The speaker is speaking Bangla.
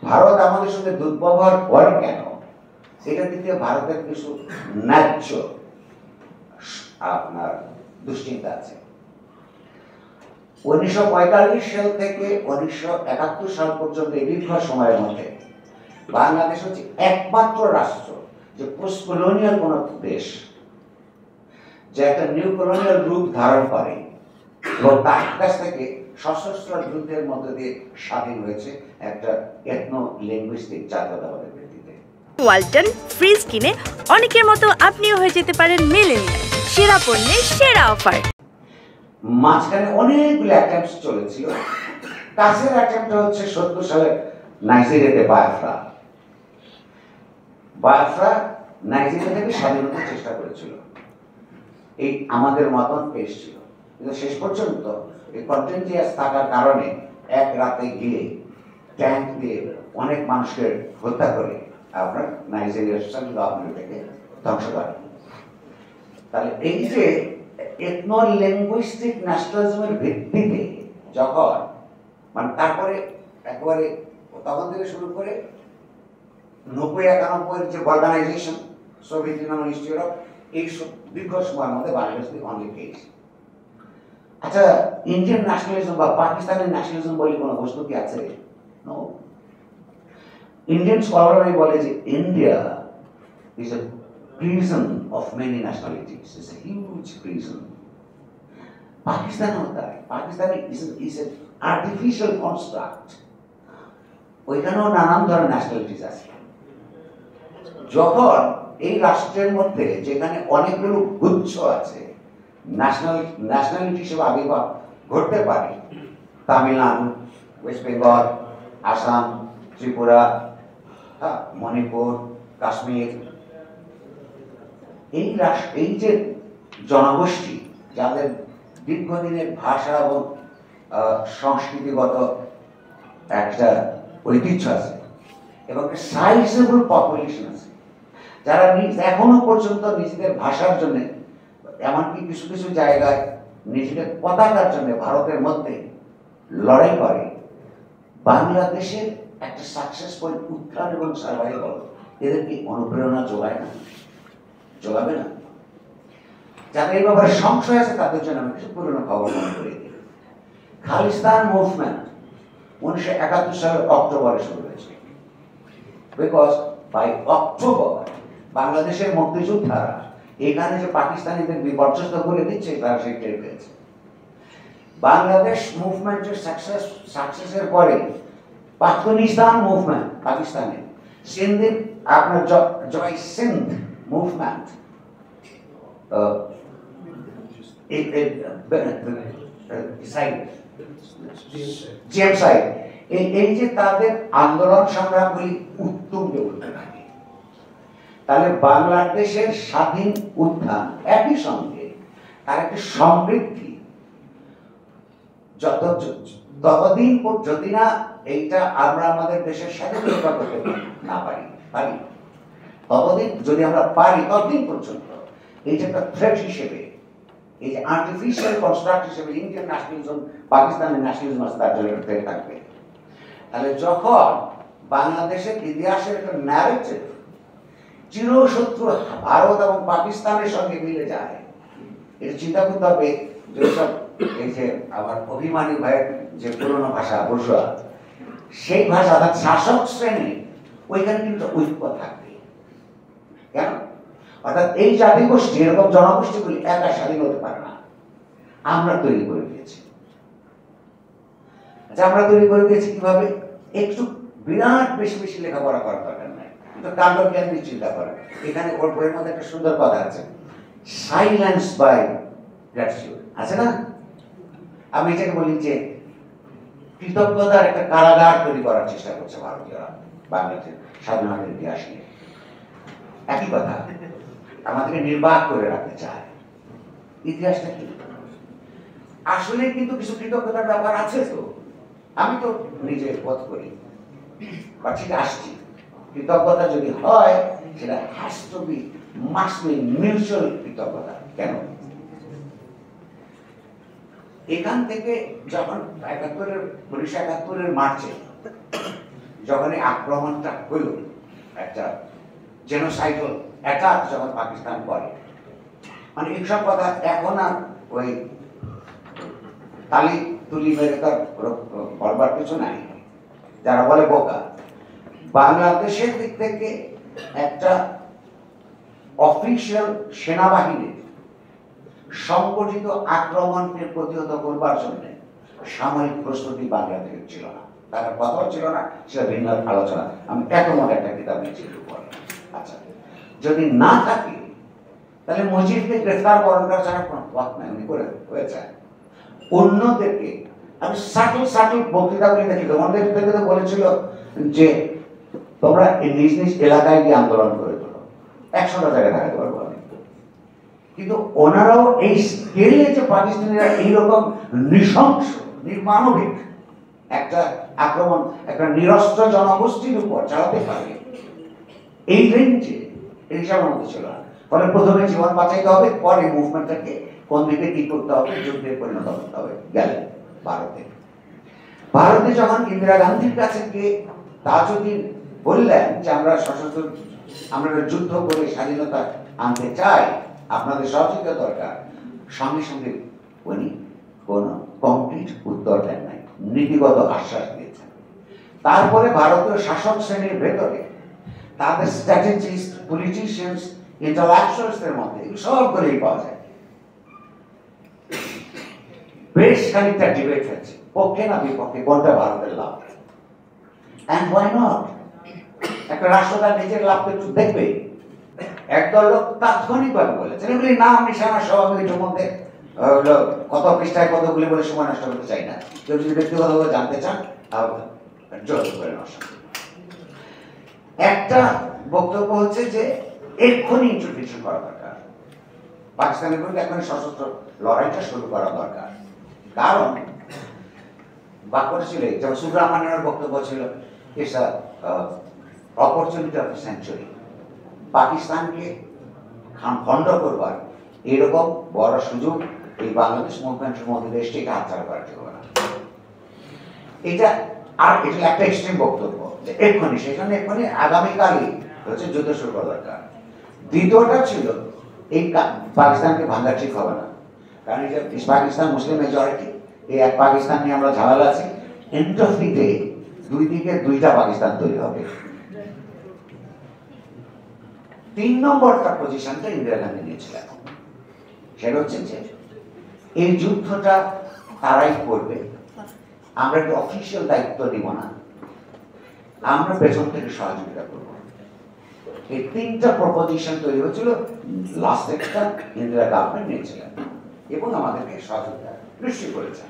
ভারত আমাদের সঙ্গে দুর্ব্যবহার করে কেন, সেটা দিকে ভারতের কিছু ন্যায্য আপনার দুশ্চিন্তা আছে। 1945 সাল থেকে 1971 সাল পর্যন্ত এই দীর্ঘ সময়ের মধ্যে বাংলাদেশ হচ্ছে একমাত্র রাষ্ট্র যে পোস্ট কলোনিয়াল কোন দেশ যে একটা নিউ কলোনিয়াল রূপ ধারণ করে এবং তার কাছ থেকে সশস্ত্র যুদ্ধের মধ্যে দিয়ে স্বাধীন হয়েছে একটা এথনো লিঙ্গুইস্টিক জাতীয়তাবাদের ভিত্তিতে। ওয়ালটন ফ্রিজ কিনে অনেকের মতো আপনিও হয়ে যেতে পারেন মিলেনিয়াল, সেরা পণ্যের সেরা অফার। মাঝখানে অনেকগুলো অ্যাটেম্পটস চলেছিল। কাছের অ্যাটেম্পটটা হচ্ছে 70 সালে নাইজেরিয়াতে বায়াফ্রা নাইজেরিয়া থেকে স্বাধীনতার চেষ্টা করেছিল, এই আমাদের মতন পেশ ছিল, কিন্তু শেষ পর্যন্ত এই কন্টেনজিয়াস থাকার কারণে এক রাতে গিয়ে ট্যাঙ্ক দিয়ে অনেক মানুষকে হত্যা করে আপনার নাইজেরিয়ার গভর্নমেন্টকে ধ্বংস করে। তাহলে এই যে এথনো লিঙ্গুইস্টিক ন্যাশনালিজমের ভিত্তিতে যখন মানে তারপরে একেবারে তখন থেকে শুরু করে 90-91 যে organisation Soviet Union East Europe, এই দীর্ঘ সময়ের মধ্যে বাংলাদেশ অনেক পেয়েছে। আচ্ছা, ইন্ডিয়ান ন্যাশনালিজম বা পাকিস্তানের ন্যাশনালিজম বলে কোনো বস্তু কি আছে? নো। ইন্ডিয়ান স্কলাররা বলে যে India is a prison of many nationalities. It's a huge prison. Pakistan होता है, Pakistan is an artificial construct. ওইখানেও নানান ধরনের ন্যাশনালিটিস আছে। যখন এই রাষ্ট্রের মধ্যে যেখানে অনেকগুলো গুচ্ছ আছে ন্যাশনালিটি হিসেবে আবির্ভাব ঘটতে পারে, তামিলনাড়ু, ওয়েস্ট বেঙ্গল, আসাম, ত্রিপুরা, মণিপুর, কাশ্মীর, এই যে জনগোষ্ঠী যাদের দীর্ঘদিনের ভাষা এবং সংস্কৃতিগত একটা ঐতিহ্য আছে এবং সাইজেবল পপুলেশন আছে, যারা এখনো পর্যন্ত নিজেদের ভাষার জন্য এমনকি কিছু কিছু জায়গায় নিজেদের পতাকার জন্য ভারতের মধ্যে লড়াই করে, বাংলাদেশের একটা সাকসেসফুল উত্থান এবং সার্ভাইভাল এদেরকে অনুপ্রেরণা যোগায় না, যোগাবে না। যাদের এই ব্যাপারে সংশয় আছে তাদের জন্য আমি কিছু পুরনো খবর মনে করে দিই। খালিস্তান মুভমেন্ট 1971 সালের অক্টোবরে শুরু হয়েছে, বিকজ বাই অক্টোবর বাংলাদেশের মুক্তিযোদ্ধারা এখানে যে পাকিস্তানিদের বিপর্যস্ত করে দিচ্ছে তারা সেই টের পেয়েছে। বাংলাদেশ মুভমেন্টের সাকসেসের পরে পাকিস্তান মুভমেন্ট, পাকিস্তানে সিন্ধের আপনার জয় সিন্ধ মুভমেন্ট, এই যে তাদের আন্দোলন সংগ্রামগুলি উত্তুঙ্গে উঠতে থাকে, তাহলে বাংলাদেশের স্বাধীন উত্থান একই সঙ্গে তার একটি সমৃদ্ধি ততদিন যদি না এইটা আমরা আমাদের দেশের স্বাধীনতা করতে না পারি ততদিন যদি আমরা পারি ততদিন পর্যন্ত এই যে একটা থ্রেট হিসেবে, এই যে আর্টিফিশিয়াল কনস্ট্রাক্ট হিসেবে ইন্ডিয়ান ন্যাশনালিজম, পাকিস্তানের ন্যাশনালিজম আছে, তার জন্য থ্রেট থাকবে। তাহলে যখন বাংলাদেশের ইতিহাসের একটা ন্যারেটিভ চিরশত্রু ভারত এবং পাকিস্তানের সঙ্গে মিলে যায়, এটা চিন্তা করতে হবে যেসব এই যে আমার অভিমানী ভাইয়ের যে পুরনো ভাষা বসুয়া, সেই ভাষা অর্থাৎ শাসক শ্রেণী ওইখানে কিন্তু ঐক্য থাকবে। কেন? অর্থাৎ এই জাতিগোষ্ঠী এরকম জনগোষ্ঠীগুলি একা স্বাধীন হতে পারে না, আমরা তৈরি করে দিয়েছি। আচ্ছা, আমরা তৈরি করে দিয়েছি কিভাবে? একটু বিরাট বেশি বেশি লেখাপড়া করার দরকার নাই, কিন্তু কাণ্ডজ্ঞান দিয়ে চিন্তা করেন। এখানে ওর বইয়ের মধ্যে একটা সুন্দর কথা আছে, সাইলেন্স বাই গ্র্যাটিটিউড আছে না? আমি এটাকে বলি যে কৃতজ্ঞতার একটা কারাগার তৈরি করার চেষ্টা করছে ভারতীয়রা বাংলাদেশের স্বাধীনতার ইতিহাস নিয়ে। একই কথা, আমাদেরকে নির্বাক করে রাখতে চায়। ইতিহাসটা কি আসলে কিন্তু কিছু কৃতজ্ঞতার ব্যাপার আছে। তো আমি তো নিজে বোধ করি বা ঠিক আসছি, কৃতজ্ঞতা যদি হয় সেটা has to B must be mutual কৃতজ্ঞতা। কেন? এখান থেকে যখন 1971 মার্চে যখন এই আক্রমণটা হলো, একটা জেনোসাইডাল অ্যাটাক যখন পাকিস্তান করে, মানে এইসব কথা এখন আর ওই তালি তুলি মেরে তার বলবার কিছু নাই। যারা বলে বোকা, বাংলাদেশের দিক থেকে একটা অফিসিয়াল সেনাবাহিনীর সংগঠিত আক্রমণকে প্রতিহত করবার জন্য সামরিক প্রস্তুতি বাংলাদেশের ছিল না, তার কথাও ছিল না, সেটা ভিন্ন আলোচনা। আমি এত মনে একটা কিতাব লিখছি পরে। আচ্ছা, যদি না থাকে তাহলে মুজিবকে গ্রেফতার করার ছাড়া কোনো পথ নাই, উনি করে হয়েছে। অন্যদেরকে আমি সাটল বক্তৃতাগুলি দেখি, তোমাদের থেকে তো বলেছিল যে তোমরা নিজ নিজ এলাকায় গিয়ে আন্দোলন করে তোলো, 100টা জায়গায় দেখাতে পারবো আমি। কিন্তু ওনারাও এই স্কেলে যে পাকিস্তানিরা এইরকম নৃশংস নির্মানবিক একটা আক্রমণ একটা নিরস্ত্র জনগোষ্ঠীর উপর চালাতে পারে, এই রেঞ্জে এই হিসাবের মধ্যে ছিল না। ফলে প্রথমে জীবন বাঁচাইতে হবে, পরে মুভমেন্টটাকে কোন দিকে কি করতে হবে, যুদ্ধে পরিণত করতে হবে। গেলেন ভারতে যখন ইন্দিরা গান্ধীর কাছে গিয়ে তাজউদ্দিন বললেন যে আমরা যুদ্ধ করে স্বাধীনতা আনতে চাই, আপনাদের সহযোগিতা দরকার, সঙ্গে সঙ্গে উনি কোন কমপ্লিট উত্তর দেন নাই, নীতিগত আশ্বাস দিয়েছেন। তারপরে ভারতীয় শাসক শ্রেণীর ভেতরে তাদের স্ট্র্যাটেজিস্ট, পলিটিশিয়ানস, ইন্টালেকচুয়ালসদের মধ্যে সব করেই পাওয়া যায়। বেশ খানিকটা ডিবেট হয়েছে, পক্ষে না বিপক্ষে, কোনটা ভারতের লাভ। And why not? একটা রাষ্ট্র তার নিজের লাভকে একটু দেখবে। একদল লোক তাৎক্ষণিকভাবে বলেছেন এগুলি নাম নিশানা সব আমি ওইটার মধ্যে কত পৃষ্ঠায় কতগুলি বলে সময় নষ্ট করতে চাই না। কেউ যদি ব্যক্তিগতভাবে জানতে চান যোগাযোগ করেন। একটা বক্তব্য হচ্ছে যে এক্ষুনি ইন্টারভেনশন করা দরকার, পাকিস্তানের বিরুদ্ধে এখনই সশস্ত্র লড়াইটা শুরু করা দরকার। কারণ বাক্যটা ছিল, যেমন সুব্রহ্মণ্যের বক্তব্য ছিল, it's opportunity of the century. পাকিস্তানকে খণ্ড করবার এরকম বড় সুযোগ এই বাংলাদেশ মুভমেন্টের মধ্যে দেশটিকে হাতছাড়া করা যাবে না। এটা একটা এক্সট্রিম বক্তব্য যে এক্ষুনি, সেই জন্য এক্ষুনি আগামীকালই হচ্ছে যুদ্ধ শুরু করা দরকার। দ্বিতীয়টা ছিল এই পাকিস্তানকে ভাঙা ঠিক হবে না, কারণ এই যে পাকিস্তান মুসলিম মেজরিটি, এই এক পাকিস্তান নিয়ে আমরা ঝামেলা আছি। এন্ড অফ দি ডে দুই দিকে দুইটা পাকিস্তান তৈরি হবে। 3 নম্বরটা পজিশনটা ইন্দিরা গান্ধী নিয়েছিলেন, সেটা হচ্ছে যে এই যুদ্ধটা তারাই করবে, আমরা একটা অফিসিয়াল দায়িত্ব দিব না, আমরা পেছন থেকে সহযোগিতা করব। এই 3টা প্রপোজিশন তৈরি হয়েছিল, লাস্ট একটা ইন্দিরা গভর্নমেন্ট নিয়েছিলেন এবং আমাদেরকে সহযোগিতা নিশ্চয় করেছেন।